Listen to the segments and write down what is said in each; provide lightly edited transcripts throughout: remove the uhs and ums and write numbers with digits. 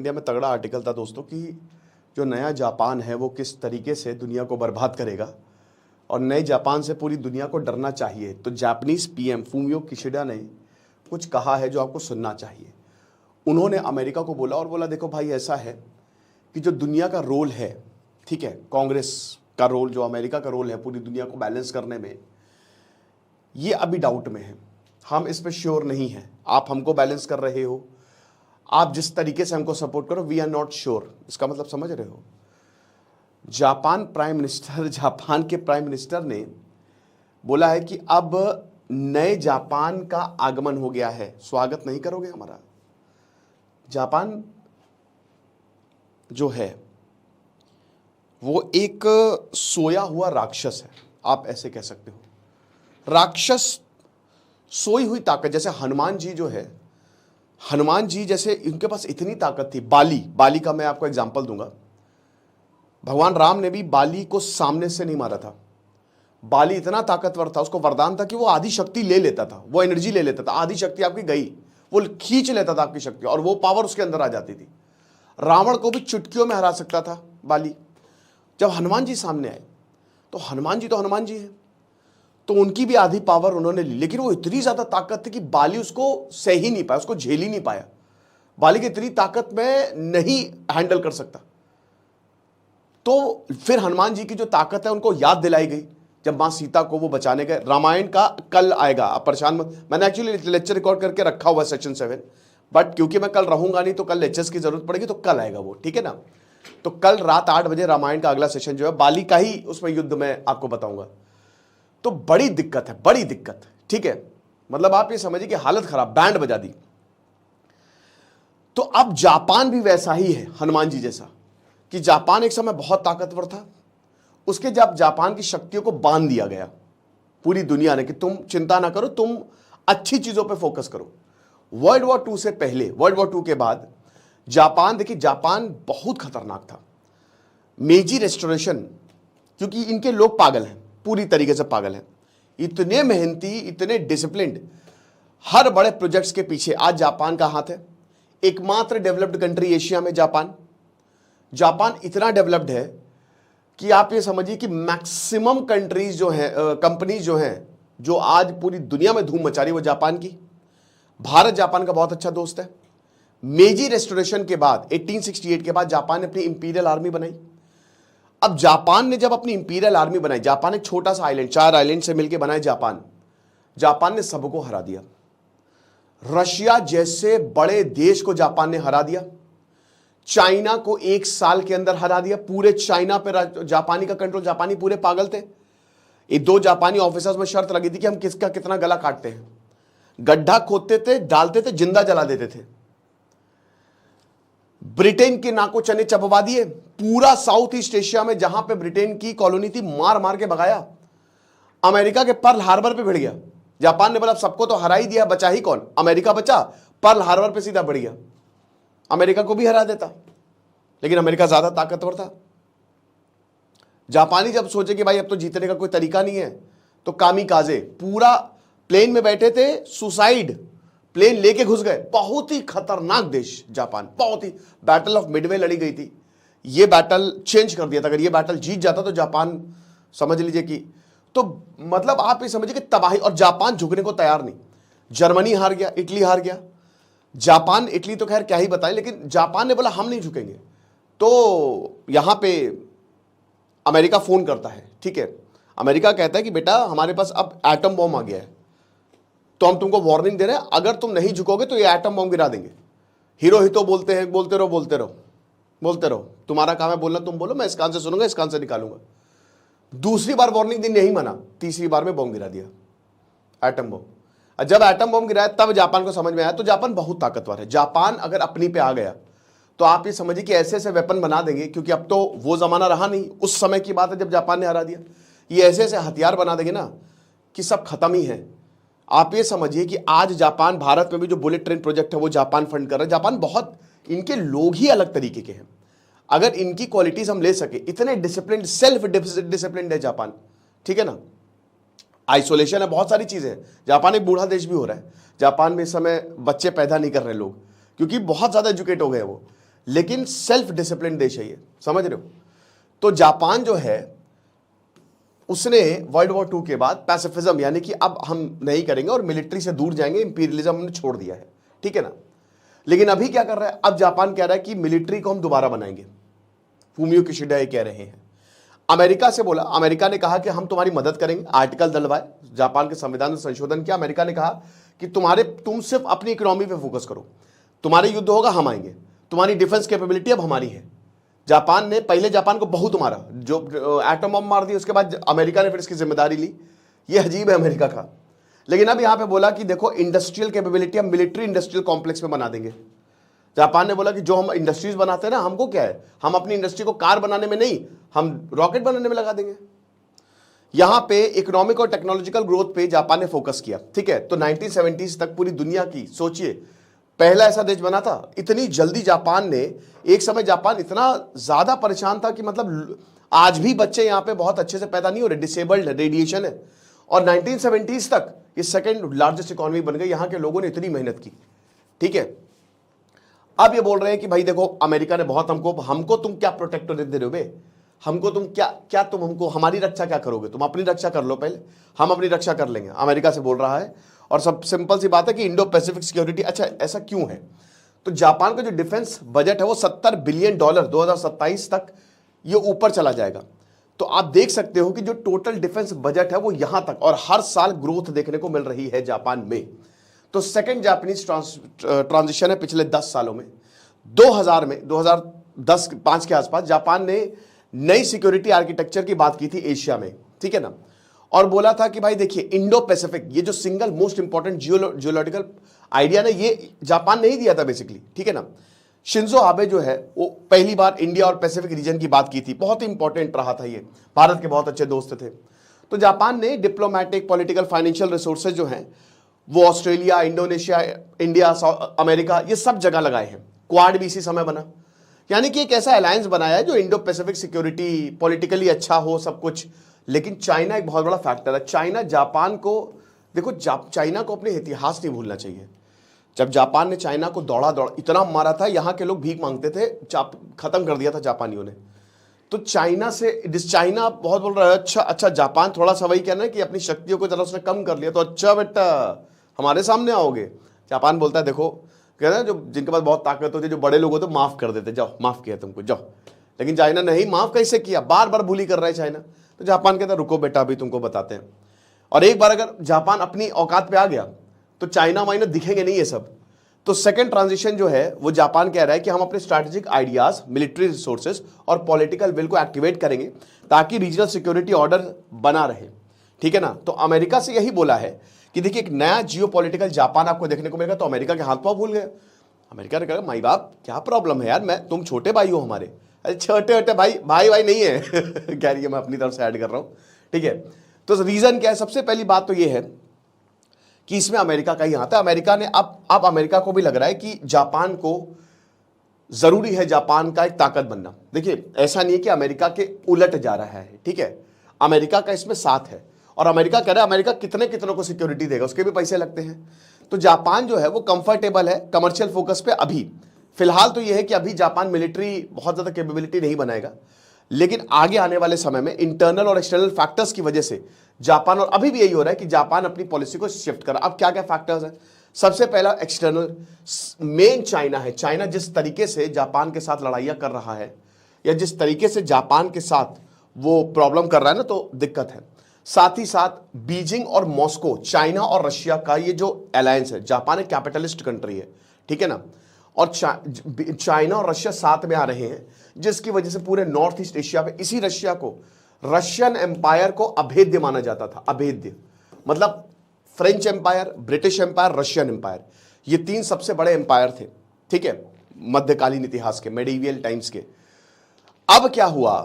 India में तगड़ा article था दोस्तों कि जो नया जापान है वो किस तरीके से दुनिया को बर्बाद करेगा और नए जापान से पूरी दुनिया को डरना चाहिए। तो जापानीज पीएम फूमियो किशिडा ने कुछ कहा है जो आपको सुनना चाहिए। उन्होंने अमेरिका को बोला और बोला देखो भाई ऐसा है कि जो दुनिया का रोल है, ठीक है, कांग्रेस का रोल, जो अमेरिका का रोल है पूरी दुनिया को बैलेंस करने में, ये अभी डाउट में है। हम इस पर श्योर नहीं हैं। आप हमको बैलेंस कर रहे हो, आप जिस तरीके से हमको सपोर्ट करो, वी आर नॉट श्योर। इसका मतलब समझ रहे हो? जापान के प्राइम मिनिस्टर ने बोला है कि अब नए जापान का आगमन हो गया है। स्वागत नहीं करोगे हमारा? जापान जो है वो एक सोया हुआ राक्षस है, आप ऐसे कह सकते हो। राक्षस, सोई हुई ताकत। जैसे हनुमान जी जो है, हनुमान जी जैसे इनके पास इतनी ताकत थी। बाली का मैं आपको एग्जांपल दूंगा। भगवान राम ने भी बाली को सामने से नहीं मारा था। बाली इतना ताकतवर था, उसको वरदान था कि वो आधी शक्ति ले लेता था, वो एनर्जी ले लेता था। आधी शक्ति आपकी गई, वो खींच लेता था आपकी शक्ति और वो पावर उसके अंदर आ जाती थी। रावण को भी चुटकियों में हरा सकता था बाली। जब हनुमान जी सामने आए तो हनुमान जी हैं, तो उनकी भी आधी पावर उन्होंने ली, लेकिन वो इतनी ज्यादा ताकत थी कि बाली उसको सह ही नहीं पाया, उसको झेल ही नहीं पाया। बाली की इतनी ताकत में नहीं हैंडल कर सकता। तो फिर हनुमान जी की जो ताकत है उनको याद दिलाई गई जब मां सीता को वो बचाने गए। रामायण का कल आएगा, आप परेशान मत। मैंने एक्चुअली लेक्चर रिकॉर्ड करके रखा हुआ सेक्शन 7, बट क्योंकि मैं कल रहूंगा नहीं तो कल लेक्चर्स की जरूरत पड़ेगी, तो कल आएगा वो, ठीक है ना। तो कल रात 8 बजे रामायण का अगला सेशन जो है बाली का ही, उसमें युद्ध में आपको बताऊंगा। तो बड़ी दिक्कत है, बड़ी दिक्कत, ठीक है। मतलब आप ये समझिए कि हालत खराब, बैंड बजा दी। तो अब जापान भी वैसा ही है हनुमान जी जैसा, कि जापान एक समय बहुत ताकतवर था। उसके जब जापान की शक्तियों को बांध दिया गया पूरी दुनिया ने कि तुम चिंता ना करो, तुम अच्छी चीजों पे फोकस करो। वर्ल्ड वॉर 2 से पहले, वर्ल्ड वॉर 2 के बाद जापान, देखिए जापान बहुत खतरनाक था। मेजी रेस्टोरेशन, क्योंकि इनके लोग पागल हैं, पूरी तरीके से पागल हैं, इतने मेहनती, इतने डिसिप्लिन्ड, हर बड़े प्रोजेक्ट्स के पीछे आज जापान का हाथ है। एकमात्र डेवलप्ड कंट्री एशिया में जापान इतना डेवलप्ड है कि आप ये समझिए कि मैक्सिमम कंट्रीज जो हैं, कंपनीज जो हैं, जो आज पूरी दुनिया में धूम मचा रही है वो जापान की। भारत जापान का बहुत अच्छा दोस्त है। मेजी रेस्टोरेशन के बाद 1868 के बाद जापान ने अपनी इंपीरियल आर्मी बनाई। अब जापान ने जब अपनी इंपीरियल आर्मी बनाई, जापान एक छोटा सा आइलैंड, 4 आइलैंड से मिलकर बनाए जापान ने सबको हरा दिया। रशिया जैसे बड़े देश को जापान ने हरा दिया। चाइना को 1 साल के अंदर हरा दिया। पूरे चाइना पे जापानी का कंट्रोल, जापानी पूरे पागल थे। ये 2 जापानी ऑफिसर्स में शर्त लगी थी कि हम किसका कितना गला काटते हैं। गड्ढा खोदते थे, डालते थे, जिंदा जला देते थे। ब्रिटेन के नाको चने चबवा दिए। पूरा साउथ ईस्ट एशिया में जहां पे ब्रिटेन की कॉलोनी थी, मार मार के भगाया। अमेरिका के पर्ल हार्बर पे भिड़ गया। जापान ने बोला सबको तो हरा ही दिया, बचा ही कौन? अमेरिका बचा, पर्ल हार्बर पे सीधा बढ़ गया। अमेरिका को भी हरा देता, लेकिन अमेरिका ज्यादा ताकतवर था। जापानी जब सोचे कि भाई अब तो जीतने का कोई तरीका नहीं है, तो कामिकाजे, पूरा प्लेन में बैठे थे, सुसाइड प्लेन लेके घुस गए। बहुत ही खतरनाक देश जापान, बहुत ही। बैटल ऑफ मिडवे लड़ी गई थी, ये बैटल चेंज कर दिया था। अगर ये बैटल जीत जाता तो जापान समझ लीजिए कि, तो मतलब आप ये समझिए कि तबाही। और जापान झुकने को तैयार नहीं। जर्मनी हार गया, इटली हार गया। जापान, इटली तो खैर क्या ही बताएं, लेकिन जापान ने बोला हम नहीं झुकेंगे। तो यहां पे अमेरिका फोन करता है, ठीक है। अमेरिका कहता है कि बेटा हमारे पास अब एटम बॉम्ब आ गया है, तो हम तुमको वार्निंग दे रहे हैं, अगर तुम नहीं झुकोगे तो ये एटम बॉम्ब गिरा देंगे। हिरोहितो बोलते हैं, बोलते रहो, तुम्हारा काम है बोलना, तुम बोलो, मैं इस कान से सुनूंगा, इस कान से निकालूंगा। दूसरी बार वार्निंग दी, नहीं माना, तीसरी बार में बॉम्ब गिरा दिया, एटम बॉम्ब। जब एटम बॉम्ब गिराया तब जापान को समझ में आया। तो जापान बहुत ताकतवर है। जापान अगर अपनी पे आ गया तो आप ये समझिए कि ऐसे ऐसे वेपन बना देंगे, क्योंकि अब तो वो जमाना रहा नहीं, उस समय की बात है जब जापान ने हरा दिया। ये ऐसे ऐसे हथियार बना देंगे ना कि सब खत्म ही है। आप ये समझिए कि आज जापान, भारत में भी जो बुलेट ट्रेन प्रोजेक्ट है वो जापान फंड कर रहा है। जापान बहुत, इनके लोग ही अलग तरीके के हैं। अगर इनकी क्वालिटीज हम ले सके, इतने डिसिप्लिन, सेल्फ डिसिप्लिन है जापान, ठीक है ना। आइसोलेशन है, बहुत सारी चीजें हैं। जापान एक बूढ़ा देश भी हो रहा है। जापान में इस समय बच्चे पैदा नहीं कर रहे लोग, क्योंकि बहुत ज्यादा एजुकेट हो गए वो। लेकिन सेल्फ डिसिप्लिन देश है ये, समझ रहे हो। तो जापान जो है उसने वर्ल्ड वॉर 2 के बाद पैसिफिज्म यानी कि अब हम नहीं करेंगे और मिलिट्री से दूर जाएंगे, इंपीरियलिज्म हमने छोड़ दिया है, ठीक है ना। लेकिन अभी क्या कर रहा है, अब जापान कह रहा है कि मिलिट्री को हम दोबारा बनाएंगे। फूमियो किशिडा ये कह रहे हैं। अमेरिका से बोला, अमेरिका ने कहा कि हम तुम्हारी मदद करेंगे, आर्टिकल डलवाए, जापान के संविधान में संशोधन किया। अमेरिका ने कहा कि तुम सिर्फ अपनी इकोनॉमी पे फोकस करो, तुम्हारे युद्ध होगा हम आएंगे, तुम्हारी डिफेंस कैपेबिलिटी अब हमारी है। जापान ने पहले जापान को बहुत मारा, जो एटम बम मार दिया, उसके बाद अमेरिका ने फिर इसकी जिम्मेदारी ली। ये अजीब है अमेरिका का। लेकिन अब यहां पे बोला कि देखो इंडस्ट्रियल कैपेबिलिटी हम मिलिट्री इंडस्ट्रियल कॉम्प्लेक्स में बना देंगे। जापान ने बोला कि जो हम इंडस्ट्रीज बनाते हैं ना, हमको क्या है, हम अपनी इंडस्ट्री को कार बनाने में नहीं, हम रॉकेट बनाने में लगा देंगे। यहां पे इकोनॉमिक और टेक्नोलॉजिकल ग्रोथ पे जापान ने फोकस किया, ठीक है। तो 1970s तक पूरी दुनिया की, सोचिए, पहला ऐसा देश बना था। इतनी जल्दी जापान ने, एक समय जापान इतना ज्यादा परेशान था कि मतलब आज भी बच्चे यहां पे बहुत अच्छे से पैदा नहीं हो रहे, डिसेबल्ड, रेडिएशन है। और 1970s तक ये सेकंड लार्जेस्ट इकोनॉमी बन गई। यहां के लोगों ने इतनी मेहनत की, ठीक है। अब ये बोल रहे हैं कि भाई देखो अमेरिका ने बहुत हमको तुम क्या प्रोटेक्टोरेट दे रहे हो बे, हमको तुम क्या तुम हमको, हमारी रक्षा क्या करोगे, तुम अपनी रक्षा कर लो पहले, हम अपनी रक्षा कर लेंगे, अमेरिका से बोल रहा है। और सब सिंपल सी बात है कि इंडो पैसिफिक सिक्योरिटी, अच्छा ऐसा क्यों है। तो जापान का जो डिफेंस बजट है वो $70 बिलियन 2027 तक ये ऊपर चला जाएगा। तो आप देख सकते हो कि जो टोटल डिफेंस बजट है वो यहां तक, और हर साल ग्रोथ देखने को मिल रही है जापान में। तो सेकंड जापानीज ट्रांजिशन है पिछले 10 सालों में। 2010-5 के आसपास जापान ने नई सिक्योरिटी आर्किटेक्चर की बात की थी एशिया में, ठीक है ना। और बोला था कि भाई देखिए इंडो पैसिफिक, ये जो single most important geological idea ना, ये जापान ने ही दिया था बेसिकली, ठीक है ना। शिंजो आबे जो है वो पहली बार इंडिया और पैसिफिक रीजन की बात की थी, बहुत इंपॉर्टेंट रहा था ये, भारत के बहुत अच्छे दोस्त थे। तो जापान ने डिप्लोमेटिक, पॉलिटिकल, फाइनेंशियल रिसोर्सेज जो हैं वो ऑस्ट्रेलिया, इंडोनेशिया, इंडिया, अमेरिका, ये सब जगह लगाए हैं। क्वाड भी इसी समय बना, यानी कि एक ऐसा अलायंस बनाया है जो इंडो पैसिफिक सिक्योरिटी, पॉलिटिकली अच्छा हो सब कुछ। लेकिन चाइना एक बहुत बड़ा फैक्टर है। चाइना जापान को, देखो चाइना को अपने इतिहास नहीं भूलना चाहिए। जब जापान ने चाइना को दौड़ा इतना मारा था, यहां के लोग भीख मांगते थे, खत्म कर दिया था जापानियों ने। तो चाइना बहुत बोल रहा है, अच्छा जापान थोड़ा सा वही कहना है कि अपनी शक्तियों को जरा उसने कम कर लिया, तो अच्छा बेटा हमारे सामने आओगे। जापान बोलता है देखो, कहना जो जिनके पास बहुत ताकत होती है, जो बड़े लोग होते माफ कर देते, जाओ माफ किया तुमको, जाओ। लेकिन चाइना नहीं, माफ कैसे किया, बार बार बुली कर रहा है चाइना। तो जापान कहता है रुको बेटा अभी तुमको बताते हैं। और एक बार अगर जापान अपनी औकात पे आ गया तो चाइना वाइना दिखेंगे नहीं ये सब। तो सेकंड ट्रांजिशन जो है वो जापान कह रहा है कि हम अपने स्ट्रैटेजिक आइडियाज, मिलिट्री रिसोर्सेज और पॉलिटिकल विल को एक्टिवेट करेंगे ताकि रीजनल सिक्योरिटी ऑर्डर बना रहे, ठीक है ना। तो अमेरिका से यही बोला है कि देखिए एक नया जियोपॉलिटिकल जापान आपको देखने को मिलेगा। तो अमेरिका के हाथ पांव भूल गए। अमेरिका ने कहा माई बाप क्या प्रॉब्लम है यार, तुम छोटे भाई हो हमारे। अरे छोटे भाई नहीं है कह रही है, मैं अपनी तरफ से ऐड कर रहा हूं, ठीक है। तो रीजन क्या है, सबसे पहली बात तो ये है कि इसमें अमेरिका का ही हाथ है। अमेरिका ने अब अमेरिका को भी लग रहा है कि जापान को जरूरी है जापान का एक ताकत बनना। देखिए ऐसा नहीं है कि अमेरिका के उलट जा रहा है, ठीक है, अमेरिका का इसमें साथ है। और अमेरिका कह रहा है अमेरिका कितनों को सिक्योरिटी देगा, उसके भी पैसे लगते हैं। तो जापान जो है वो कंफर्टेबल है कमर्शियल फोकस पे। अभी फिलहाल तो ये है कि अभी जापान मिलिट्री बहुत ज्यादा कैपेबिलिटी नहीं बनाएगा, लेकिन आगे आने वाले समय में इंटरनल और एक्सटर्नल फैक्टर्स की वजह से जापान, और अभी भी यही हो रहा है कि जापान अपनी पॉलिसी को शिफ्ट कर। अब क्या क्या फैक्टर्स हैं, सबसे पहला एक्सटर्नल, मेन चाइना है। चाइना जिस तरीके से जापान के साथ लड़ाइयां कर रहा है, या जिस तरीके से जापान के साथ वो प्रॉब्लम कर रहा है ना, तो दिक्कत है। साथ ही साथ बीजिंग और मॉस्को, चाइना और रशिया का ये जो अलायंस है, जापान एक कैपिटलिस्ट कंट्री है, ठीक है ना, और चाइना और रशिया साथ में आ रहे हैं, जिसकी वजह से पूरे नॉर्थ ईस्ट एशिया में इसी रशिया को, रशियन एम्पायर को अभेद्य माना जाता था। अभेद्य मतलब French empire, British empire, Russian empire, ये तीन सबसे बड़े एम्पायर थे, ठीक है, मध्यकालीन इतिहास के, मेडिवियल टाइम्स के। अब क्या हुआ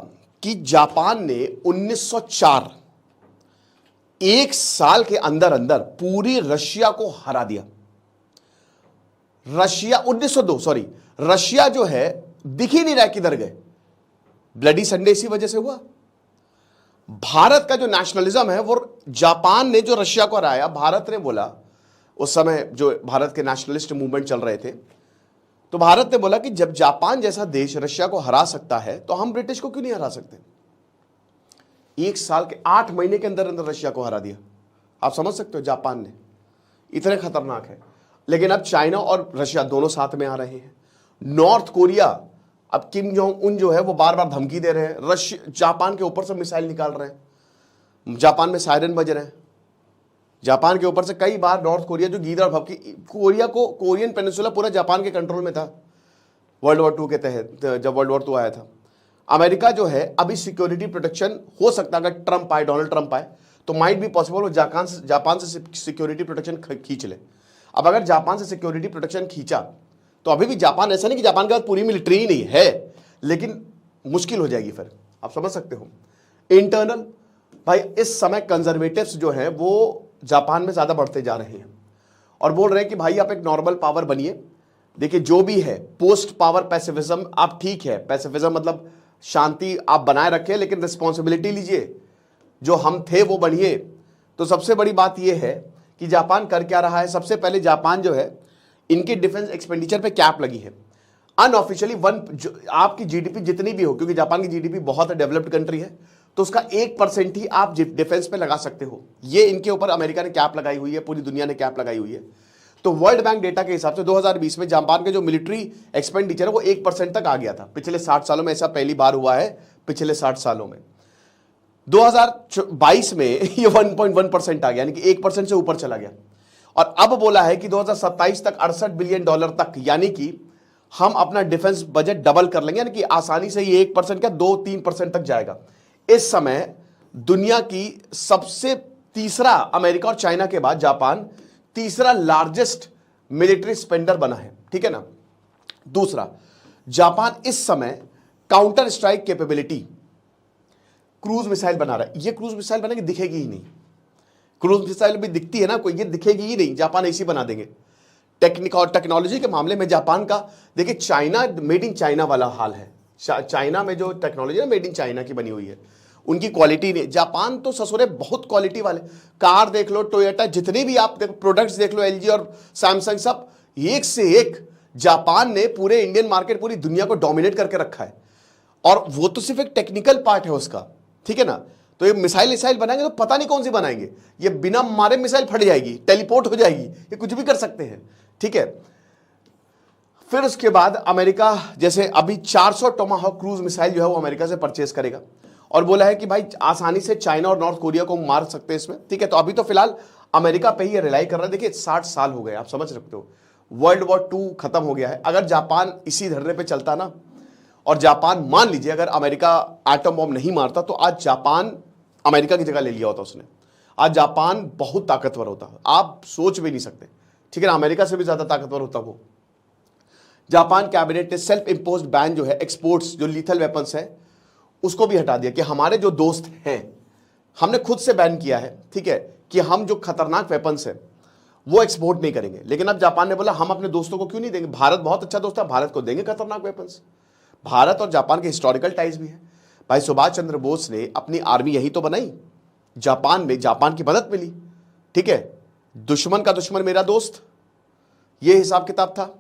कि जापान ने 1904, एक साल के अंदर अंदर पूरी रशिया को हरा दिया। रशिया 1902, सॉरी, रशिया जो है दिख ही नहीं रहा किधर गए। ब्लडी संडे इसी वजह से हुआ। भारत का जो नेशनलिज्म है वो, जापान ने जो रशिया को हराया, भारत ने बोला, उस समय जो भारत के नेशनलिस्ट मूवमेंट चल रहे थे, तो भारत ने बोला कि जब जापान जैसा देश रशिया को हरा सकता है तो हम ब्रिटिश को क्यों नहीं हरा सकते। 1 साल के 8 महीने के अंदर अंदर रशिया को हरा दिया। आप समझ सकते हो जापान ने, इतने खतरनाक है। लेकिन अब चाइना और रशिया दोनों साथ में आ रहे हैं। नॉर्थ कोरिया, अब किम जोंग उन जो है वो बार बार धमकी दे रहे हैं, रशिया जापान के ऊपर से मिसाइल निकाल रहे हैं, जापान में सायरन बज रहे हैं, जापान के ऊपर से कई बार नॉर्थ कोरिया जो गीदड़ भभकी, कोरिया को, कोरियन पेनिनसुला पूरा जापान के कंट्रोल में था वर्ल्ड वॉर 2 के तहत, जब वर्ल्ड वॉर 2 आया था। अमेरिका जो है अभी सिक्योरिटी प्रोटेक्शन हो सकता है, अगर ट्रंप आए, डोनाल्ड ट्रंप आए तो माइट भी पॉसिबल वो जापान से सिक्योरिटी प्रोटेक्शन खींच ले। अब अगर जापान से सिक्योरिटी प्रोटेक्शन खींचा तो अभी भी जापान, ऐसा नहीं कि जापान के पास पूरी मिलिट्री ही नहीं है, लेकिन मुश्किल हो जाएगी फिर। आप समझ सकते हो। इंटरनल भाई इस समय कंजर्वेटिव्स जो हैं वो जापान में ज्यादा बढ़ते जा रहे हैं और बोल रहे हैं कि भाई आप एक नॉर्मल पावर बनिए। देखिए जो भी है पोस्ट पावर पैसिफिज्म, आप ठीक है, पैसिफिज्म मतलब शांति आप बनाए रखें लेकिन रिस्पॉन्सिबिलिटी लीजिए, जो हम थे वो बनिए। तो सबसे बड़ी बात यह है कि जापान कर क्या रहा है। सबसे पहले जापान जो है इनके डिफेंस एक्सपेंडिचर पे कैप लगी है अनऑफिशियली। आपकी जीडीपी जितनी भी हो, क्योंकि जापान की जीडीपी बहुत डेवलप्ड कंट्री है, तो उसका 1% ही आप डिफेंस पे लगा सकते हो। ये इनके ऊपर अमेरिका ने कैप लगाई हुई है, पूरी दुनिया ने कैप लगाई हुई है। तो वर्ल्ड बैंक डेटा के हिसाब से 2020 में जापान के जो मिलिट्री एक्सपेंडिचर है वो 1% तक आ गया था। पिछले 60 सालों में ऐसा पहली बार हुआ है, पिछले 60 सालों में। 2022 में ये 1.1% आ गया, यानी कि 1% से ऊपर चला गया। और अब बोला है कि 2027 तक $68 बिलियन तक, यानी कि हम अपना डिफेंस बजट डबल कर लेंगे, यानी कि आसानी से ये 1% क्या 2-3% तक जाएगा। इस समय दुनिया की सबसे तीसरा, अमेरिका और चाइना के बाद जापान तीसरा लार्जेस्ट मिलिट्री स्पेंडर बना है, ठीक है ना। दूसरा, जापान इस समय counter strike capability cruise missile बना रहा है। ये क्रूज मिसाइल बनेगी दिखेगी ही नहीं, क्रूज मिसाइल भी दिखती है ना कोई, ये दिखेगी ही नहीं, जापान ऐसी बना देंगे। टेक्निक और टेक्नोलॉजी के मामले में जापान का देखिए, चाइना मेड इन चाइना वाला हाल है। चाइना में जो टेक्नोलॉजी है मेड इन चाइना की बनी हुई है, उनकी क्वालिटी नहीं। जापान तो ससुरे बहुत क्वालिटी वाले, कार देख लो, टोयोटा, जितने भी आप देखो प्रोडक्ट्स देख लो, एलजी और सैमसंग, सब एक से एक। जापान ने पूरे इंडियन मार्केट, पूरी दुनिया को डोमिनेट करके रखा है। और वो तो सिर्फ एक टेक्निकल पार्ट है उसका, ठीक है ना। तो ये मिसाइल बनाएंगे तो पता नहीं कौन सी बनाएंगे, ये बिना मारे मिसाइल फट जाएगी, टेलीपोर्ट हो जाएगी, ये कुछ भी कर सकते हैं, ठीक है। फिर उसके बाद अमेरिका जैसे अभी 400 टोमाहॉक क्रूज मिसाइल जो है वो अमेरिका से परचेस करेगा और बोला है कि भाई आसानी से चाइना और नॉर्थ कोरिया को मार सकते हैं इसमें, ठीक है। तो अभी तो फिलहाल अमेरिका पे ही रिलाई कर रहा है। देखिए 60 साल हो गए, आप समझ सकते हो, वर्ल्ड वॉर 2 खत्म हो गया है। अगर जापान इसी धरने पे चलता ना, और जापान मान लीजिए अगर अमेरिका एटम बॉम्ब नहीं मारता, तो आज जापान अमेरिका की जगह ले लिया होता उसने। आज जापान बहुत ताकतवर होता, आप सोच भी नहीं सकते, ठीक है ना। अमेरिका से भी ज्यादा ताकतवर होता वो। जापान कैबिनेट ने सेल्फ इंपोज्ड बैन जो है एक्सपोर्ट्स, जो लीथल वेपन्स है, उसको भी हटा दिया कि हमारे जो दोस्त हैं, हमने खुद से बैन किया है, ठीक है, कि हम जो खतरनाक वेपन्स है वो एक्सपोर्ट नहीं करेंगे। लेकिन अब जापान ने बोला हम अपने दोस्तों को क्यों नहीं देंगे, भारत बहुत अच्छा दोस्त है, भारत को देंगे खतरनाक वेपन्स। भारत और जापान के हिस्टोरिकल टाइज भी है। भाई सुभाष चंद्र बोस ने अपनी आर्मी यही तो बनाई जापान में, जापान की मदद मिली, ठीक है। दुश्मन का दुश्मन मेरा दोस्त, ये हिसाब किताब था।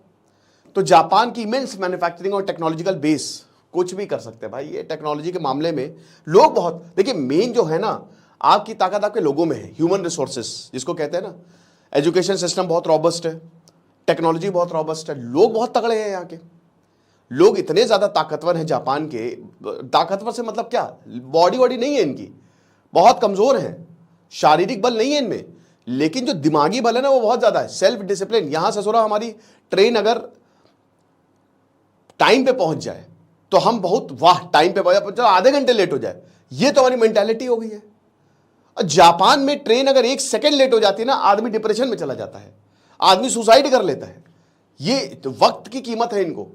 तो जापान की इमेंस मैन्युफैक्चरिंग और टेक्नोलॉजिकल बेस, कुछ भी कर सकते हैं भाई ये टेक्नोलॉजी के मामले में। लोग बहुत, देखिए मेन जो है ना, आपकी ताकत आपके लोगों में है, ह्यूमन रिसोर्सेस जिसको कहते हैं ना। एजुकेशन सिस्टम बहुत रॉबस्ट है, टेक्नोलॉजी बहुत रॉबस्ट है, लोग बहुत तगड़े हैं। यहाँ के लोग इतने ज्यादा ताकतवर हैं जापान के, ताकतवर से मतलब क्या, बॉडी वॉडी नहीं है इनकी, बहुत कमजोर है, शारीरिक बल नहीं है इनमें, लेकिन जो दिमागी बल है ना वो बहुत ज्यादा है। सेल्फ डिसिप्लिन, यहां ससुरा हमारी ट्रेन अगर टाइम पे पहुंच जाए तो हम बहुत वाह, टाइम पे पहुंच, आधे घंटे लेट हो जाए, ये तो हमारी मेंटालिटी हो गई है। जापान में ट्रेन अगर 1 सेकंड लेट हो जाती है ना, आदमी डिप्रेशन में चला जाता है, आदमी सुसाइड कर लेता है। ये तो वक्त की कीमत है इनको।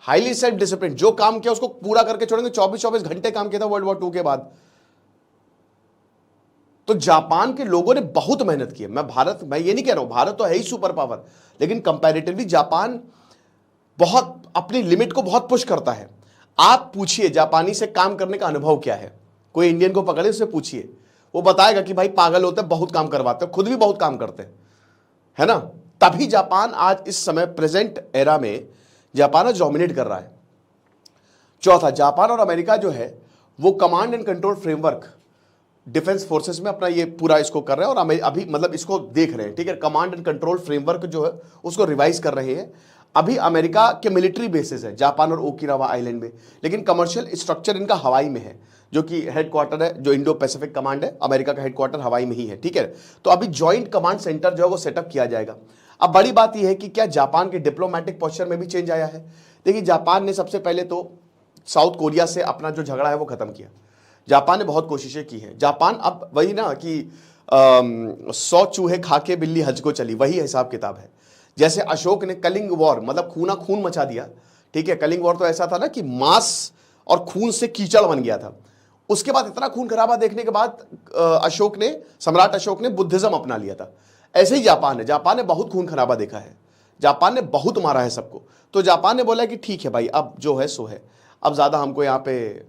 हाईली सेल्फ डिसिप्लिन, जो काम किया उसको पूरा करके छोड़ेंगे। 24-24 घंटे काम किया था वर्ल्ड वॉर 2 के बाद। तो जापान के लोगों ने बहुत मेहनत की है। मैं ये नहीं कह रहा हूं भारत तो है ही सुपर पावर, लेकिन कंपैरेटिवली जापान बहुत अपनी लिमिट को बहुत पुश करता है। आप पूछिए जापानी से काम करने का अनुभव क्या है, कोई इंडियन को पकड़े उससे पूछिए, वो बताएगा कि भाई पागल होते हैं, बहुत काम करवाते हैं, खुद भी बहुत काम करते हैं, है ना। तभी जापान आज इस समय प्रेजेंट एरा में जापान आज डोमिनेट कर रहा है। चौथा, जापान और अमेरिका जो है वो command and control framework defence forces में अपना ये पूरा इसको कर रहे हैं और अभी मतलब इसको देख रहे हैं, ठीक है। कमांड एंड कंट्रोल फ्रेमवर्क जो है उसको रिवाइज कर रहे हैं। अभी अमेरिका के मिलिट्री बेसिस है जापान और ओकिनावा आइलैंड में, लेकिन कमर्शियल स्ट्रक्चर इनका हवाई में है, जो कि हेडक्वार्टर है, जो इंडो पैसिफिक कमांड है, अमेरिका का हेडक्वार्टर हवाई में ही है, ठीक है। तो अभी ज्वाइंट कमांड सेंटर जो है वो सेटअप किया जाएगा। अब बड़ी बात यह है कि क्या जापान के डिप्लोमेटिक पोस्चर में भी चेंज आया है। देखिए, जापान ने सबसे पहले तो साउथ कोरिया से अपना जो झगड़ा है वो खत्म किया। जापान ने बहुत कोशिशें की हैं। जापान अब वही ना कि 100 चूहे खा के बिल्ली हज को चली, वही हिसाब किताब है। जैसे अशोक ने कलिंग वॉर मतलब खूना खून मचा दिया, ठीक है। कलिंग वॉर तो ऐसा था ना कि मांस और खून से कीचड़ बन गया था। उसके बाद इतना खून खराबा देखने के बाद सम्राट अशोक ने बुद्धिज्म अपना लिया था। ऐसे ही जापान है, जापान ने बहुत खून खराबा देखा है, जापान ने बहुत मारा है सबको। तो जापान ने बोला कि ठीक है भाई, अब जो है सो है, अब ज़्यादा हमको यहाँ पे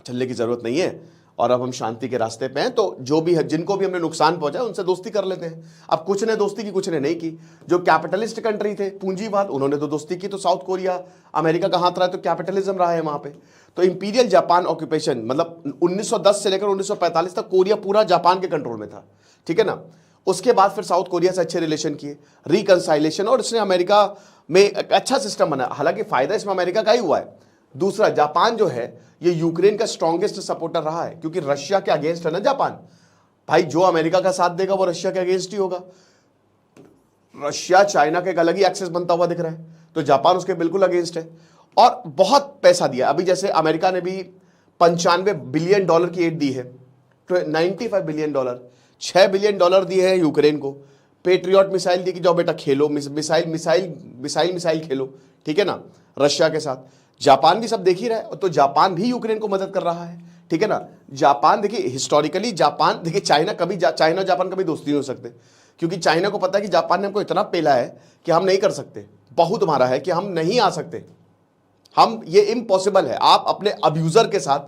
चलने की ज़रूरत नहीं है और अब हम शांति के रास्ते पे हैं। तो जो भी है, जिनको भी हमने नुकसान पहुंचा उनसे दोस्ती कर लेते हैं। अब कुछ ने दोस्ती की, कुछ ने नहीं की। जो कैपिटलिस्ट कंट्री थे, पूंजीवाद, उन्होंने तो दोस्ती की। तो साउथ कोरिया अमेरिका का हाथ रहा है, तो कैपिटलिज्म रहा है वहाँ पे। तो इंपीरियल जापान ऑक्यूपेशन मतलब 1910 से लेकर 1945 तक कोरिया पूरा जापान के कंट्रोल में था, ठीक है ना। उसके बाद फिर साउथ कोरिया से अच्छे रिलेशन किए, रिकंसाइलेशन, और इसने अमेरिका में एक अच्छा सिस्टम बना। हालांकि फायदा इसमें अमेरिका का ही हुआ है। दूसरा, जापान जो है ये यूक्रेन का स्ट्रॉन्गेस्ट सपोर्टर रहा है, क्योंकि रशिया के अगेंस्ट है ना जापान। भाई, जो अमेरिका का साथ देगा वो रशिया के अगेंस्ट ही होगा। रशिया चाइना का एक अलग ही एक्सेस बनता हुआ दिख रहा है, तो जापान उसके बिल्कुल अगेंस्ट है और बहुत पैसा दिया। अभी जैसे अमेरिका ने भी $95 बिलियन की एड दी है, तो $95 बिलियन, $6 बिलियन दिए हैं यूक्रेन को। पेट्रियट मिसाइल दी कि जाओ बेटा खेलो, मिसाइल खेलो, ठीक है ना, रशिया के साथ। जापान भी सब देख ही रहा है, तो जापान भी यूक्रेन को मदद कर रहा है, ठीक है ना। जापान देखिए, हिस्टोरिकली जापान देखिए, चाइना और जापान कभी दोस्ती नहीं हो सकते, क्योंकि चाइना को पता है कि जापान ने हमको इतना पेला है कि हम नहीं कर सकते, बहुत मारा है कि हम नहीं आ सकते, हम ये इम्पॉसिबल है। आप अपने अब्यूजर के साथ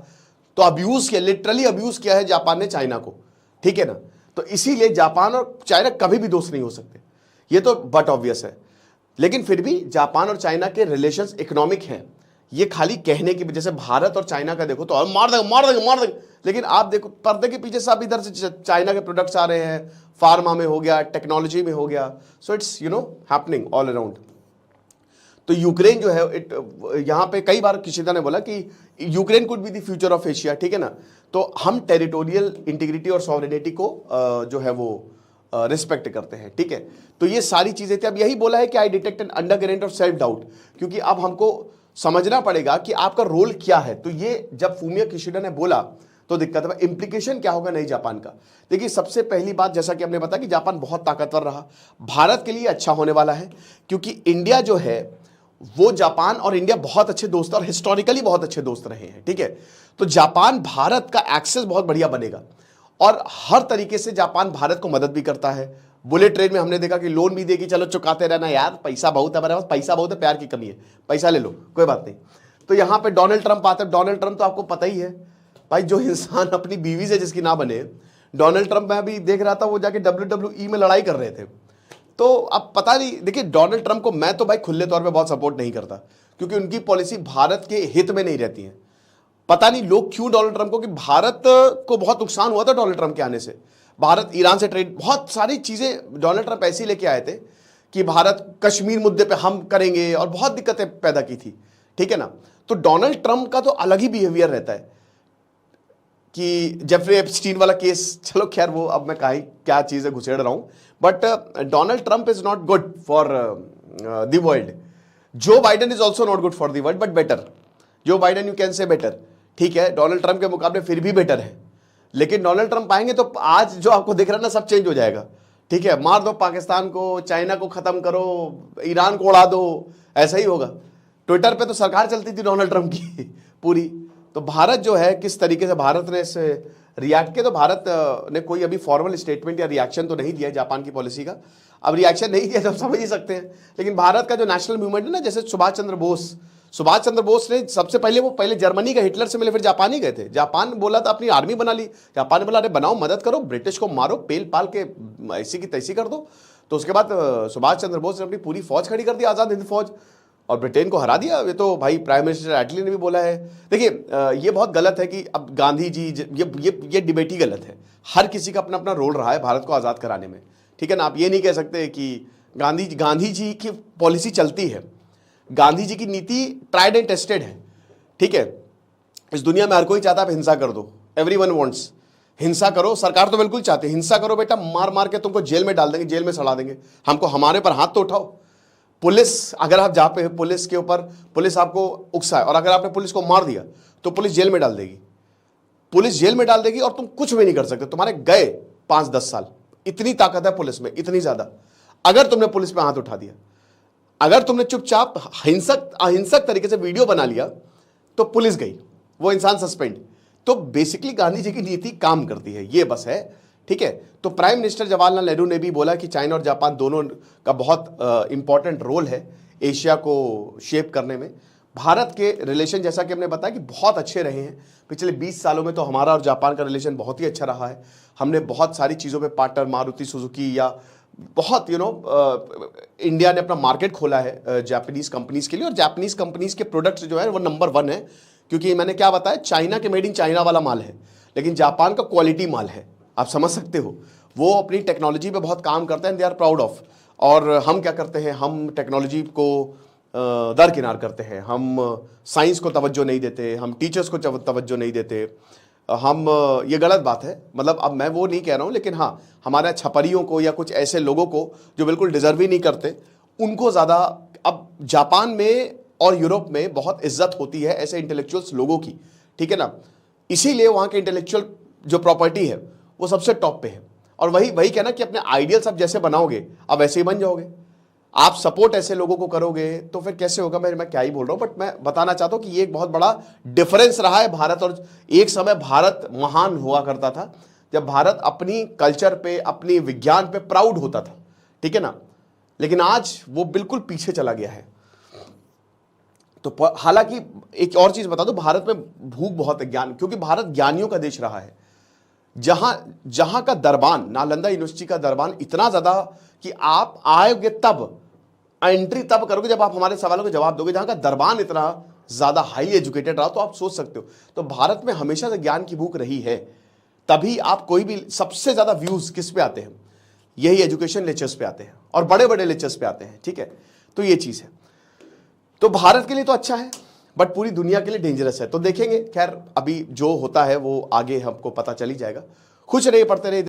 तो अब्यूज किया, लिटरली अब्यूज किया है जापान ने चाइना को, ठीक है ना। तो इसीलिए जापान और चाइना कभी भी दोस्त नहीं हो सकते, ये तो बट ऑब्वियस है। लेकिन फिर भी जापान और चाइना के रिलेशंस इकोनॉमिक हैं, ये खाली कहने की। जैसे भारत और चाइना का देखो तो मार देंगे, लेकिन आप देखो पर्दे के पीछे सब इधर से चाइना के प्रोडक्ट्स आ रहे हैं, फार्मा में हो गया, टेक्नोलॉजी में हो गया, so it's happening all around. तो यूक्रेन जो है, यहाँ पे कई बार किसी ने बोला कि Ukraine could be the future of Asia, ठीक है ना। तो हम टेरिटोरियल इंटीग्रिटी और सॉवरेनिटी को जो है वो रिस्पेक्ट करते हैं, ठीक है। तो ये सारी चीजें थी। अब यही बोला है कि I detect an undercurrent of self doubt, क्योंकि अब हमको समझना पड़ेगा कि आपका रोल क्या है। तो ये जब फूमियो किशिडा ने बोला तो दिक्कत है, इंप्लीकेशन क्या होगा नहीं जापान का। देखिए, सबसे पहली बात, जैसा कि हमने बताया कि जापान बहुत ताकतवर रहा, भारत के लिए अच्छा होने वाला है, क्योंकि इंडिया जो है वो जापान और इंडिया बहुत अच्छे दोस्त और हिस्टोरिकली बहुत अच्छे दोस्त रहे हैं, ठीक है। तो जापान भारत का एक्सेस बहुत बढ़िया बनेगा और हर तरीके से जापान भारत को मदद भी करता है। बुलेट ट्रेन में हमने देखा कि लोन भी देगी, चलो चुकाते रहना यार, पैसा बहुत है हमारे पास, पैसा बहुत है, प्यार की कमी है, पैसा ले लो, कोई बात नहीं। तो यहाँ पे डोनाल्ड ट्रंप आते हैं। डोनाल्ड ट्रंप तो आपको पता ही है भाई, जो इंसान अपनी बीवी से जिसकी ना बने। डोनाल्ड ट्रंप, मैं अभी देख रहा था, वो जाके WWE में लड़ाई कर रहे थे। तो अब पता नहीं, देखिए डोनाल्ड ट्रंप को मैं तो भाई खुले तौर पे बहुत सपोर्ट नहीं करता, क्योंकि उनकी पॉलिसी भारत के हित में नहीं रहती है। पता नहीं लोग क्यों डोनाल्ड ट्रंप को, कि भारत को बहुत नुकसान हुआ था डोनाल्ड ट्रंप के आने से। भारत ईरान से ट्रेड, बहुत सारी चीजें डोनाल्ड ट्रंप ऐसी लेके आए थे कि भारत कश्मीर मुद्दे पे हम करेंगे, और बहुत दिक्कतें पैदा की थी, ठीक है ना। तो डोनाल्ड ट्रंप का तो अलग ही बिहेवियर रहता है कि जेफरी एप्स्टीन वाला केस, चलो खैर वो अब मैं क्या चीज़ है घुसेड़ रहा हूं, but Donald Trump is not good for the world. Joe Biden is also not good for the world, but better. Joe Biden you can say better, ठीक है, डोनाल्ड ट्रंप के मुकाबले फिर भी बेटर है। लेकिन डोनाल्ड ट्रंप आएंगे तो आज जो आपको दिख रहा है ना, सब चेंज हो जाएगा, ठीक है। मार दो पाकिस्तान को, चाइना को खत्म करो, ईरान को उड़ा दो, ऐसा ही होगा। ट्विटर पे तो सरकार चलती थी डोनाल्ड ट्रंप की पूरी। तो भारत जो है, किस तरीके से भारत ने इस रिएक्ट किया, तो भारत ने कोई अभी फॉर्मल स्टेटमेंट या रिएक्शन तो नहीं दिया जापान की पॉलिसी का। अब रिएक्शन नहीं दिया तो आप समझ ही सकते हैं। लेकिन भारत का जो नेशनल मूवमेंट है ना, जैसे सुभाष चंद्र बोस ने सबसे पहले जर्मनी का हिटलर से मिले, फिर जापान ही गए थे। जापान बोला था अपनी आर्मी बना ली, जापान ने बोला अरे बनाओ, मदद करो, ब्रिटिश को मारो, पेल पाल के ऐसी की तैसी कर दो। तो उसके बाद सुभाष चंद्र बोस ने अपनी पूरी फौज खड़ी कर दी, आज़ाद हिंद फौज। और ब्रिटेन को हरा दिया। ये तो भाई प्राइम मिनिस्टर एटली ने भी बोला है। देखिए ये बहुत गलत है कि अब गांधी जी, ये डिबेट ही गलत है। हर किसी का अपना अपना रोल रहा है भारत को आज़ाद कराने में, ठीक है ना। आप ये नहीं कह सकते कि गांधी जी की पॉलिसी चलती है, गांधी जी की नीति ट्राइड एंड टेस्टेड है, ठीक है। इस दुनिया में हर कोई चाहता है आप हिंसा कर दो, एवरीवन वांट्स हिंसा करो, सरकार तो बिल्कुल चाहती है हिंसा करो बेटा, मार मार के तुमको जेल में डाल देंगे, जेल में सड़ा देंगे, हमको हमारे पर हाथ तो उठाओ। पुलिस, अगर आप जहाँ पे पुलिस के ऊपर, पुलिस आपको उकसाए और अगर आपने पुलिस को मार दिया तो पुलिस जेल में डाल देगी, पुलिस जेल में डाल देगी और तुम कुछ भी नहीं कर सकते, तुम्हारे गए 5-10 साल। इतनी ताकत है पुलिस में, इतनी ज्यादा। अगर तुमने पुलिस पे हाथ उठा दिया, अगर तुमने चुपचाप अहिंसक तरीके से वीडियो बना लिया तो पुलिस गई, वो इंसान सस्पेंड। तो बेसिकली गांधी जी की नीति काम करती है, ये बस है, ठीक है। तो प्राइम मिनिस्टर जवाहरलाल नेहरू ने भी बोला कि चाइना और जापान दोनों का बहुत इंपॉर्टेंट रोल है एशिया को शेप करने में। भारत के रिलेशन, जैसा कि हमने बताया कि बहुत अच्छे रहे हैं पिछले 20 सालों में, तो हमारा और जापान का रिलेशन बहुत ही अच्छा रहा है। हमने बहुत सारी चीज़ों पे पार्टनर, मारुति सुजुकी या बहुत इंडिया ने अपना मार्केट खोला है जापानीज कंपनीज के लिए, और जापानीज कंपनीज के प्रोडक्ट्स जो है वो नंबर 1 है। क्योंकि मैंने क्या बताया, चाइना के मेड इन चाइना वाला माल है, लेकिन जापान का क्वालिटी माल है, आप समझ सकते हो। वो अपनी टेक्नोलॉजी पे बहुत काम करते हैं, दे आर प्राउड ऑफ। और हम क्या करते हैं, हम टेक्नोलॉजी को दरकिनार करते हैं, हम साइंस को तवज्जो नहीं देते, हम टीचर्स को तवज्जो नहीं देते, हम ये गलत बात है। मतलब अब मैं वो नहीं कह रहा हूँ, लेकिन हाँ, हमारे छपरियों को या कुछ ऐसे लोगों को जो बिल्कुल डिजर्व ही नहीं करते, उनको ज़्यादा अब जापान में और यूरोप में बहुत इज्जत होती है ऐसे इंटेलेक्चुअल्स लोगों की, ठीक है ना। इसीलिए वहाँ के इंटेलेक्चुअल जो प्रॉपर्टी है वो सबसे टॉप पे है। और वही कहना कि अपने आइडियल्स आप जैसे बनाओगे आप वैसे ही बन जाओगे। आप सपोर्ट ऐसे लोगों को करोगे तो फिर कैसे होगा। मैं क्या ही बोल रहा हूँ, बट मैं बताना चाहता हूँ कि ये एक बहुत बड़ा डिफरेंस रहा है भारत और। एक समय भारत महान हुआ करता था जब भारत अपनी कल्चर पे, अपनी विज्ञान पे प्राउड होता था, ठीक है ना। लेकिन आज वो बिल्कुल पीछे चला गया है। तो हालांकि एक और चीज बता दो, भारत में भूख बहुत है ज्ञान, क्योंकि भारत ज्ञानियों का देश रहा है। जहां का दरबान, नालंदा यूनिवर्सिटी का दरबान इतना ज्यादा कि आप आएगे तब, एंट्री तब करोगे जब आप हमारे सवालों के जवाब दोगे। जहां का दरबान इतना ज्यादा हाई एजुकेटेड रहा, तो आप सोच सकते हो। तो भारत में हमेशा से ज्ञान की भूख रही है, तभी आप कोई भी, सबसे ज्यादा व्यूज किस पे आते हैं, यही एजुकेशन लेक्चर्स पे आते हैं और बड़े बड़े लेक्चर्स पे आते हैं, ठीक है। तो ये चीज है। तो भारत के लिए तो अच्छा है, बट पूरी दुनिया के लिए डेंजरस है। तो देखेंगे, खैर अभी जो होता है वो आगे हमको पता चल ही जाएगा। खुश रहिए, पढ़ते रहिए।